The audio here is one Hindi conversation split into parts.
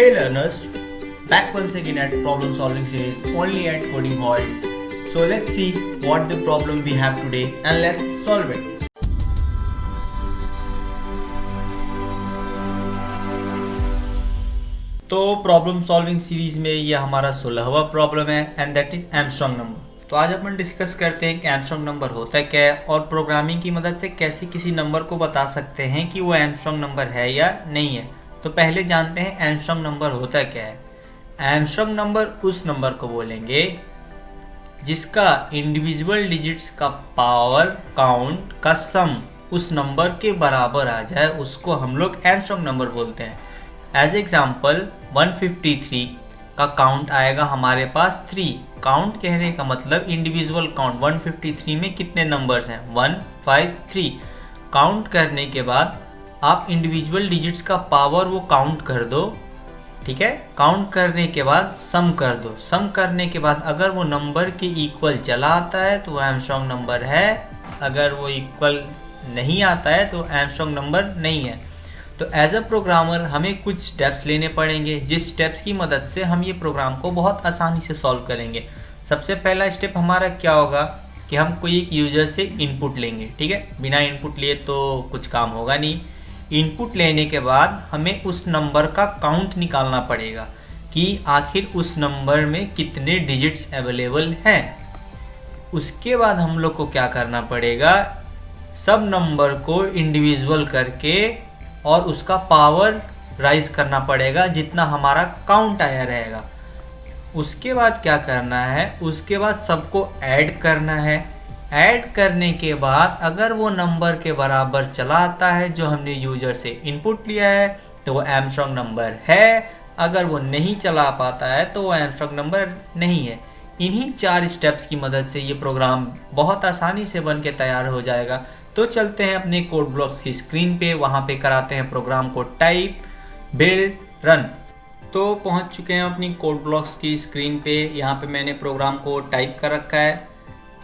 Hey learners, back once again at problem solving series only at Coding Vault. So let's see what the problem we have today and let's solve it. तो प्रॉब्लम सॉल्विंग सीरीज में ये हमारा 16वां प्रॉब्लम है and that is Armstrong number. तो आज अपन डिस्कस करते हैं कि एमस्ट्रॉन्ग नंबर होता क्या है और प्रोग्रामिंग की मदद से कैसे किसी नंबर को बता सकते हैं कि वो एमस्ट्रॉन्ग नंबर है या नहीं है। तो पहले जानते हैं एमस्ट्रॉन्ग नंबर होता क्या है। एमस्ट्रॉन्ग नंबर उस नंबर को बोलेंगे जिसका इंडिविजुअल डिजिट्स का पावर काउंट का सम उस नंबर के बराबर आ जाए, उसको हम लोग एमस्ट्रॉन्ग नंबर बोलते हैं। एज एग्जाम्पल 153 का काउंट आएगा हमारे पास 3। काउंट कहने का मतलब इंडिविजुअल काउंट। 153 में कितने नंबर्स हैं? 153। काउंट करने के बाद आप इंडिविजुअल डिजिट्स का पावर वो काउंट कर दो, ठीक है। काउंट करने के बाद सम कर दो। सम करने के बाद अगर वो नंबर के इक्वल चला आता है तो वो एमस्ट्रॉन्ग नंबर है, अगर वो इक्वल नहीं आता है तो एमस्ट्रॉन्ग नंबर नहीं है। तो एज अ प्रोग्रामर हमें कुछ स्टेप्स लेने पड़ेंगे, जिस स्टेप्स की मदद से हम ये प्रोग्राम को बहुत आसानी से सॉल्व करेंगे। सबसे पहला स्टेप हमारा क्या होगा कि हम कोई एक यूजर से इनपुट लेंगे, ठीक है। बिना इनपुट लिए तो कुछ काम होगा नहीं। इनपुट लेने के बाद हमें उस नंबर का काउंट निकालना पड़ेगा कि आखिर उस नंबर में कितने डिजिट्स अवेलेबल हैं। उसके बाद हम लोग को क्या करना पड़ेगा, सब नंबर को इंडिविजुअल करके और उसका पावर राइज करना पड़ेगा जितना हमारा काउंट आया रहेगा। उसके बाद क्या करना है, उसके बाद सबको ऐड करना है। ऐड करने के बाद अगर वो नंबर के बराबर चला आता है जो हमने यूजर से इनपुट लिया है तो वो एमस्ट्रॉन्ग नंबर है, अगर वो नहीं चला पाता है तो वो एमस्ट्रॉन्ग नंबर नहीं है। इन्हीं 4 स्टेप्स की मदद से ये प्रोग्राम बहुत आसानी से बन के तैयार हो जाएगा। तो चलते हैं अपने कोड ब्लॉक्स की स्क्रीन पे, वहाँ पे कराते हैं प्रोग्राम को टाइप, बिल्ड, रन। तो पहुँच चुके हैं अपनी कोड ब्लॉक्स की स्क्रीन पे। यहाँ पे मैंने प्रोग्राम को टाइप कर रखा है।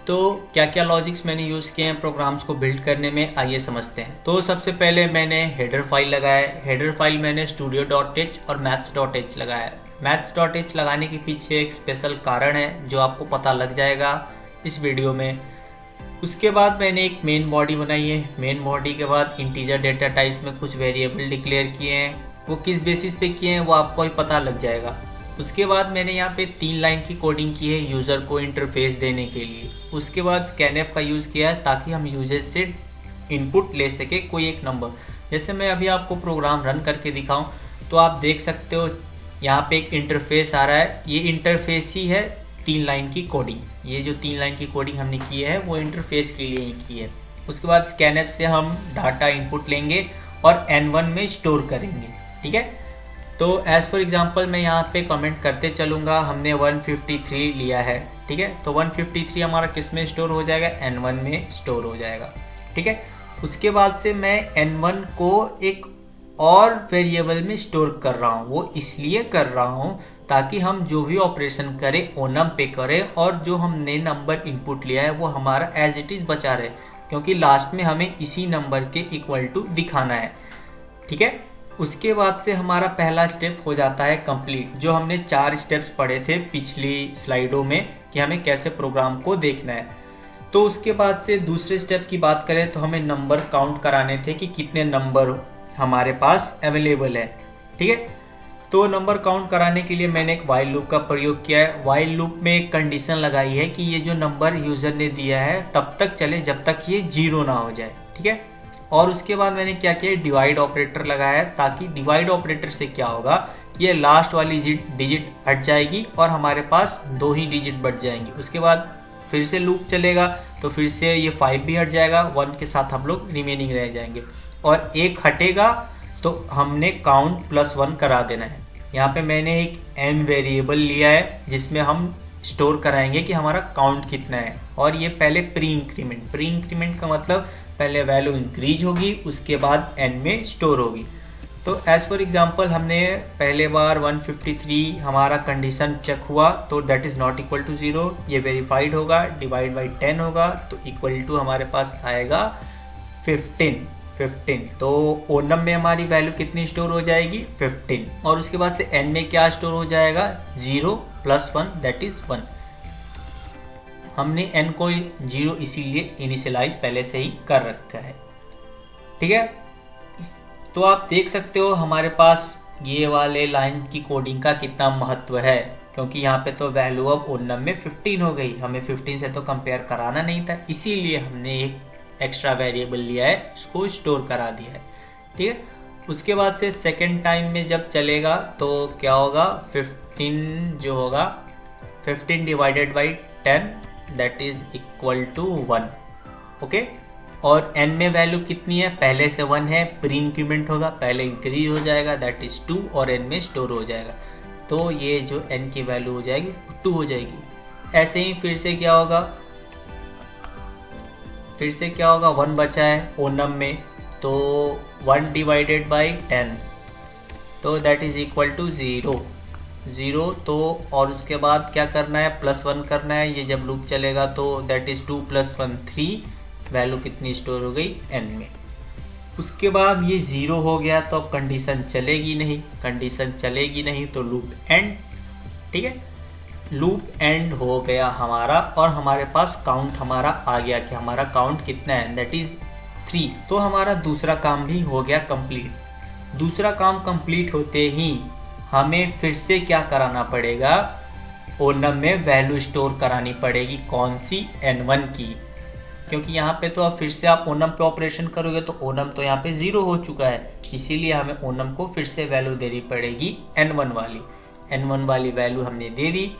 तो क्या क्या लॉजिक्स मैंने यूज़ किए हैं प्रोग्राम्स को बिल्ड करने में, आइए समझते हैं। तो सबसे पहले मैंने हेडर फाइल लगाया है। हेडर फाइल मैंने studio.h और maths.h लगाया है। maths.h लगाने के पीछे एक स्पेशल कारण है जो आपको पता लग जाएगा इस वीडियो में। उसके बाद मैंने एक मेन बॉडी बनाई है। मेन बॉडी के बाद इंटीजर डेटा टाइप्स में कुछ वेरिएबल डिक्लेयर किए हैं, वो किस बेसिस पे किए हैं वो आपको ही पता लग जाएगा। उसके बाद मैंने यहाँ पे 3 लाइन की कोडिंग की है यूज़र को इंटरफेस देने के लिए। उसके बाद स्कैनएफ का यूज़ किया है ताकि हम यूजर से इनपुट ले सके कोई एक नंबर। जैसे मैं अभी आपको प्रोग्राम रन करके दिखाऊं तो आप देख सकते हो यहाँ पे एक इंटरफेस आ रहा है। ये इंटरफेस ही है 3 लाइन की कोडिंग। ये जो 3 लाइन की कोडिंग हमने की है वो इंटरफेस के लिए ही की है। उसके बाद स्कैनएफ से हम डाटा इनपुट लेंगे और N1 में स्टोर करेंगे, ठीक है। तो एज़ फॉर एग्जांपल मैं यहाँ पे कमेंट करते चलूँगा, हमने 153 लिया है, ठीक है। तो 153 हमारा किस में स्टोर हो जाएगा? N1 में स्टोर हो जाएगा, ठीक है। उसके बाद से मैं N1 को एक और वेरिएबल में स्टोर कर रहा हूँ। वो इसलिए कर रहा हूँ ताकि हम जो भी ऑपरेशन करें ओनम पे करें और जो हमने नंबर इनपुट लिया है वो हमारा एज इट इज़ बचा रहे, क्योंकि लास्ट में हमें इसी नंबर के इक्वल टू दिखाना है, ठीक है। उसके बाद से हमारा पहला स्टेप हो जाता है कंप्लीट। जो हमने 4 स्टेप्स पढ़े थे पिछली स्लाइडों में कि हमें कैसे प्रोग्राम को देखना है। तो उसके बाद से दूसरे स्टेप की बात करें तो हमें नंबर काउंट कराने थे कि कितने नंबर हमारे पास अवेलेबल है, ठीक है। तो नंबर काउंट कराने के लिए मैंने एक वाइल लूप का प्रयोग किया है। वाइल लूप में एक कंडीशन लगाई है कि ये जो नंबर यूज़र ने दिया है तब तक चले जब तक ये 0 ना हो जाए, ठीक है। और उसके बाद मैंने क्या किया, डिवाइड ऑपरेटर लगाया है ताकि डिवाइड ऑपरेटर से क्या होगा, ये लास्ट वाली डिजिट हट जाएगी और हमारे पास 2 ही डिजिट बच जाएंगी। उसके बाद फिर से लूप चलेगा तो फिर से ये 5 भी हट जाएगा, 1 के साथ हम लोग रिमेनिंग रह जाएंगे और 1 हटेगा तो हमने काउंट +1 करा देना है। यहाँ पे मैंने एक n वेरिएबल लिया है जिसमें हम स्टोर कराएंगे कि हमारा काउंट कितना है। और ये पहले प्री इंक्रीमेंट का मतलब पहले वैल्यू इंक्रीज होगी उसके बाद n में स्टोर होगी। तो एज फॉर एग्जांपल हमने पहले बार 153 हमारा कंडीशन चेक हुआ तो that is not equal to 0, ये वेरीफाइड होगा, डिवाइड बाई 10 होगा तो इक्वल टू हमारे पास आएगा 15, 15। तो ओनम में हमारी वैल्यू कितनी स्टोर हो जाएगी 15, और उसके बाद से एन में क्या स्टोर हो जाएगा 0 + 1 दैट इज 1। हमने एन को 0 इसीलिए इनिशियलाइज पहले से ही कर रखा है, ठीक है। तो आप देख सकते हो हमारे पास ये वाले लाइन की कोडिंग का कितना महत्व है, क्योंकि यहाँ पे तो वैल्यू ऑफ ओनम में 15 हो गई, हमें 15 से तो कंपेयर कराना नहीं था, इसीलिए हमने एक एक्स्ट्रा वेरिएबल लिया है, उसको स्टोर करा दिया है, ठीक है। उसके बाद से सेकेंड टाइम में जब चलेगा तो क्या होगा 15 जो होगा 15 divided by 10 that is equal to 1, okay. और n में वैल्यू कितनी है, पहले से 1 है, प्री इंक्रीमेंट होगा, पहले इंक्रीज हो जाएगा दैट इज 2 और n में स्टोर हो जाएगा, तो ये जो n की वैल्यू हो जाएगी 2 हो जाएगी। ऐसे ही फिर से क्या होगा 1 बचा है ओनम में, तो 1 डिवाइडेड बाई 10 तो दैट इज इक्वल टू 0। तो और उसके बाद क्या करना है +1 करना है, ये जब लूप चलेगा तो दैट इज 2 + 1 3, वैल्यू कितनी स्टोर हो गई n में। उसके बाद ये 0 हो गया तो अब कंडीशन चलेगी नहीं, तो लूप एंड, ठीक है। लूप एंड हो गया हमारा और हमारे पास काउंट हमारा आ गया कि हमारा काउंट कितना है दैट इज 3। तो हमारा दूसरा काम भी हो गया कंप्लीट। दूसरा काम कंप्लीट होते ही हमें फिर से क्या कराना पड़ेगा, ओनम में वैल्यू स्टोर करानी पड़ेगी, कौन सी n1 की, क्योंकि यहाँ पे तो अब फिर से आप ओनम पे ऑपरेशन करोगे तो ओनम तो यहाँ पे 0 हो चुका है, इसीलिए हमें ओनम को फिर से वैल्यू देनी पड़ेगी n1 वाली वैल्यू हमने दे दी।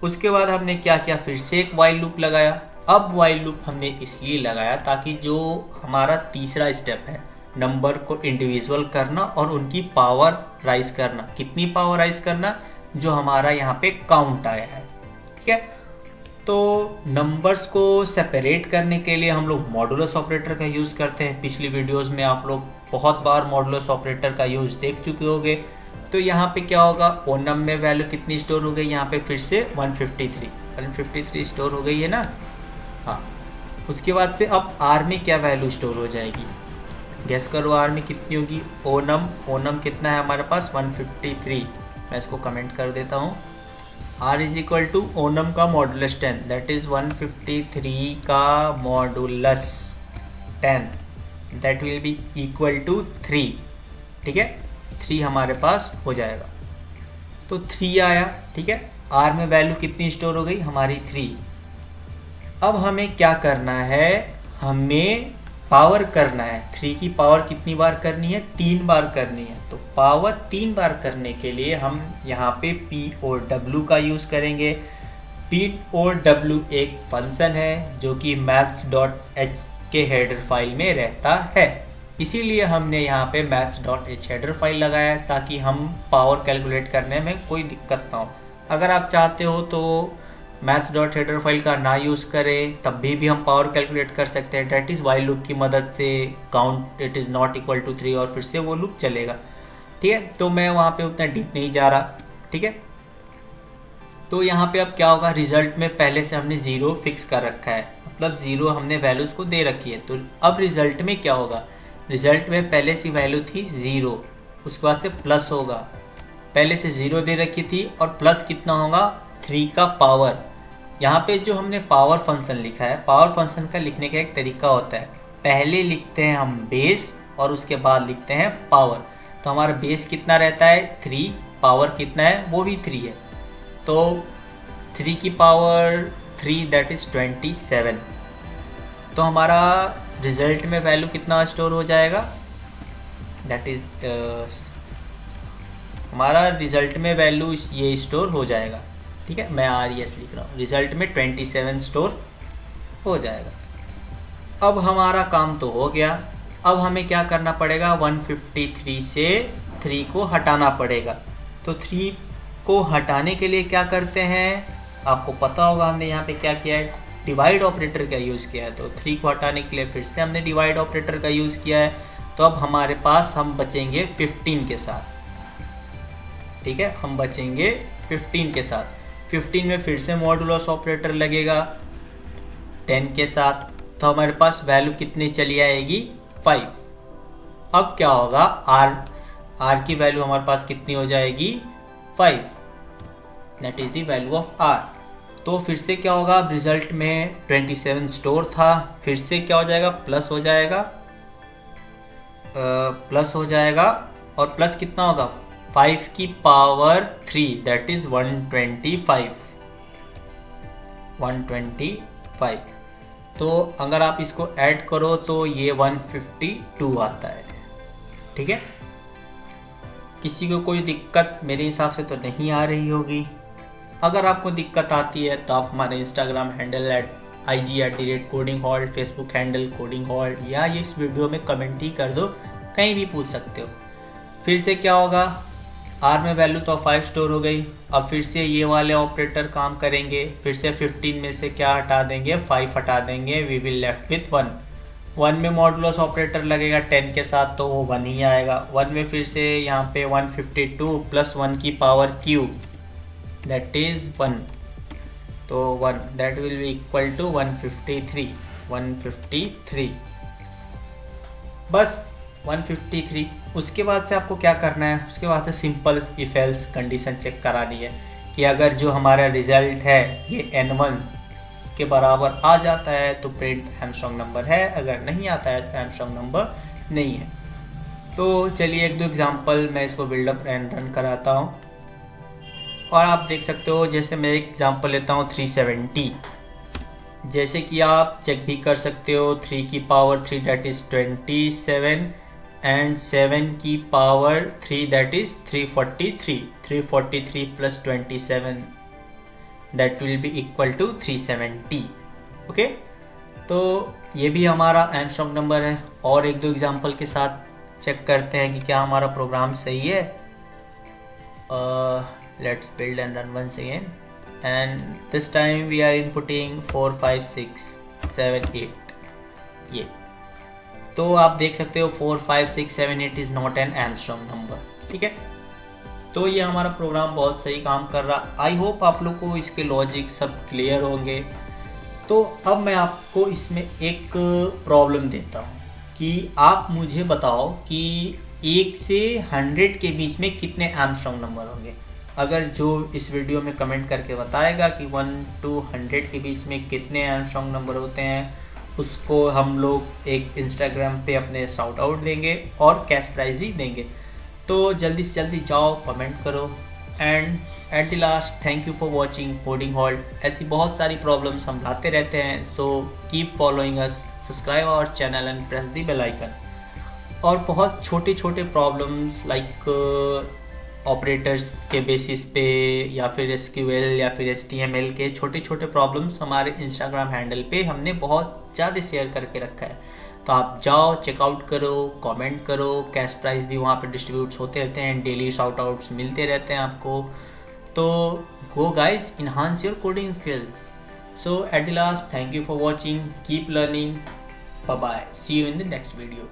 उसके बाद हमने क्या किया, फिर से एक वाइल लूप लगाया। अब वाइल लूप हमने इसलिए लगाया ताकि जो हमारा तीसरा स्टेप है नंबर को इंडिविजुअल करना और उनकी पावर राइज करना, कितनी पावर राइज करना, जो हमारा यहाँ पे काउंट आया है, ठीक है। तो नंबर्स को सेपरेट करने के लिए हम लोग मॉडुलस ऑपरेटर का यूज़ करते हैं। पिछली वीडियोस में आप लोग बहुत बार मॉडुलस ऑपरेटर का यूज़ देख चुके होंगे। तो यहाँ पे क्या होगा, ओनम में वैल्यू कितनी स्टोर हो गई, यहाँ पे फिर से 153 स्टोर हो गई है ना, हाँ। उसके बाद से अब आर में क्या वैल्यू स्टोर हो जाएगी, गेस करो आर में कितनी होगी। ओनम कितना है हमारे पास 153, मैं इसको कमेंट कर देता हूँ। आर इज इक्वल टू ओनम का मॉडुलस 10 दैट इज 153 का modulus 10 that will be equal to 3, ठीक है। 3 हमारे पास हो जाएगा, तो 3 आया, ठीक है। आर में वैल्यू कितनी स्टोर हो गई हमारी 3। अब हमें क्या करना है, हमें पावर करना है। 3 की पावर कितनी बार करनी है, 3 बार करनी है। तो पावर 3 बार करने के लिए हम यहाँ पे P और W का यूज़ करेंगे। P और W एक फंक्शन है जो कि maths.h के हेडर फाइल में रहता है, इसीलिए हमने यहाँ पे maths.h हेडर फाइल लगाया है ताकि हम पावर कैलकुलेट करने में कोई दिक्कत ना हो। अगर आप चाहते हो तो maths.header फाइल का ना यूज़ करें, तब भी हम पावर कैलकुलेट कर सकते हैं, डेट इज़ वाइल लूप की मदद से count it is not equal to 3 और फिर से वो लूप चलेगा, ठीक है। तो मैं वहाँ पे उतना डीप नहीं जा रहा, ठीक है। तो यहाँ पे अब क्या होगा, रिजल्ट में पहले से हमने 0 फिक्स कर रखा है, मतलब 0 हमने वैल्यूज़ को दे रखी है। तो अब रिजल्ट में क्या होगा, रिजल्ट में पहले से वैल्यू थी 0, उसके बाद से प्लस होगा, पहले से 0 दे रखी थी और प्लस कितना होगा 3 का पावर। यहाँ पे जो हमने पावर फंक्शन लिखा है, पावर फंक्शन का लिखने का एक तरीका होता है, पहले लिखते हैं हम बेस और उसके बाद लिखते हैं पावर। तो हमारा बेस कितना रहता है 3, पावर कितना है वो भी 3 है, तो 3 की पावर 3 दैट इज़ 27। तो हमारा रिजल्ट में वैल्यू कितना स्टोर हो जाएगा, दैट इज़ हमारा रिजल्ट में वैल्यू ये स्टोर हो जाएगा, ठीक है। मैं RES लिख रहा हूँ, रिजल्ट में 27 स्टोर हो जाएगा। अब हमारा काम तो हो गया, अब हमें क्या करना पड़ेगा, 153 से 3 को हटाना पड़ेगा। तो 3 को हटाने के लिए क्या करते हैं, आपको पता होगा हमने यहाँ पे क्या किया है, डिवाइड ऑपरेटर का यूज़ किया है। तो 3 को हटाने के लिए फिर से हमने डिवाइड ऑपरेटर का यूज़ किया है। तो अब हमारे पास हम बचेंगे 15 के साथ, ठीक है, हम बचेंगे 15 के साथ। 15 में फिर से मॉडुलस ऑपरेटर लगेगा 10 के साथ, तो हमारे पास वैल्यू कितनी चली आएगी 5, अब क्या होगा, आर की वैल्यू हमारे पास कितनी हो जाएगी 5, that is the value of R. तो फिर से क्या होगा, रिजल्ट में 27 स्टोर था, फिर से क्या हो जाएगा, प्लस हो जाएगा, और प्लस कितना होगा 5 की पावर 3 दैट इज 125। तो अगर आप इसको ऐड करो तो ये 152 आता है। ठीक है, किसी को कोई दिक्कत मेरे हिसाब से तो नहीं आ रही होगी। अगर आपको दिक्कत आती है तो आप हमारे Instagram handle IG@codinghalt, Facebook handle coding halt, या ये इस वीडियो में कमेंट ही कर दो, कहीं भी पूछ सकते हो। फिर से क्या होगा, आर में वैल्यू तो 5 स्टोर हो गई। अब फिर से ये वाले ऑपरेटर काम करेंगे, फिर से 15 में से क्या हटा देंगे, 5 हटा देंगे, वी विल लेफ्ट विथ 1 में मॉडुलस ऑपरेटर लगेगा 10 के साथ, तो वो 1 ही आएगा। 1 में फिर से यहाँ पे 152 प्लस 1 की पावर क्यूब दैट इज 1, तो 1 that will be equal to 153 बस 153। उसके बाद से आपको क्या करना है, उसके बाद से simple if else condition check करानी है कि अगर जो हमारा रिजल्ट है ये N1 के बराबर आ जाता है तो प्रिंट आर्मस्ट्रांग नंबर है, अगर नहीं आता है तो आर्मस्ट्रांग नंबर नहीं है। तो चलिए एक दो एग्जांपल मैं इसको बिल्डअप एंड रन कराता हूँ और आप देख सकते हो। जैसे मैं एक एग्जांपल लेता हूँ 370, जैसे कि आप चेक भी कर सकते हो 3 की पावर 3 दैट इज 27 एंड 7 की power 3 that is 343 plus 27 that will be equal to 370। Okay, तो ये भी हमारा आर्मस्ट्रांग नंबर है। और एक दो एग्जांपल के साथ चेक करते हैं कि क्या हमारा प्रोग्राम सही है। Let's build and run once again and this time we are inputting 4 5 6 7 8। ये तो आप देख सकते हो 4 5 6 7 8 is not an Armstrong number. ठीक है, तो ये हमारा प्रोग्राम बहुत सही काम कर रहा। आई होप आप लोग को इसके लॉजिक सब क्लियर होंगे। तो अब मैं आपको इसमें एक प्रॉब्लम देता हूँ कि आप मुझे बताओ कि 1 से 100 के बीच में कितने आर्मस्ट्रांग नंबर होंगे। अगर जो इस वीडियो में कमेंट करके बताएगा कि 1 to 100 के बीच में कितने आर्मस्ट्रांग नंबर होते हैं, उसको हम लोग एक इंस्टाग्राम पे अपने शाउट आउट देंगे और कैश प्राइज भी देंगे। तो जल्दी से जल्दी जाओ, कमेंट करो। And at the last thank you for watching coding halt. ऐसी बहुत सारी प्रॉब्लम्स हम लाते रहते हैं, so keep following us, subscribe our channel and press the bell icon. और बहुत छोटे छोटे प्रॉब्लम्स लाइक ऑपरेटर्स के बेसिस पे या फिर SQL या फिर HTML के छोटे छोटे प्रॉब्लम्स हमारे इंस्टाग्राम हैंडल पे हमने बहुत ज़्यादा शेयर करके रखा है। तो आप जाओ, चेकआउट करो, कमेंट करो। कैश प्राइस भी वहाँ पे डिस्ट्रीब्यूट्स होते रहते हैं, डेली शाउट आउट्स मिलते रहते हैं आपको। तो go guys, enhance your coding skills. So at the last thank you for watching, keep learning, bye bye, see you in the next video.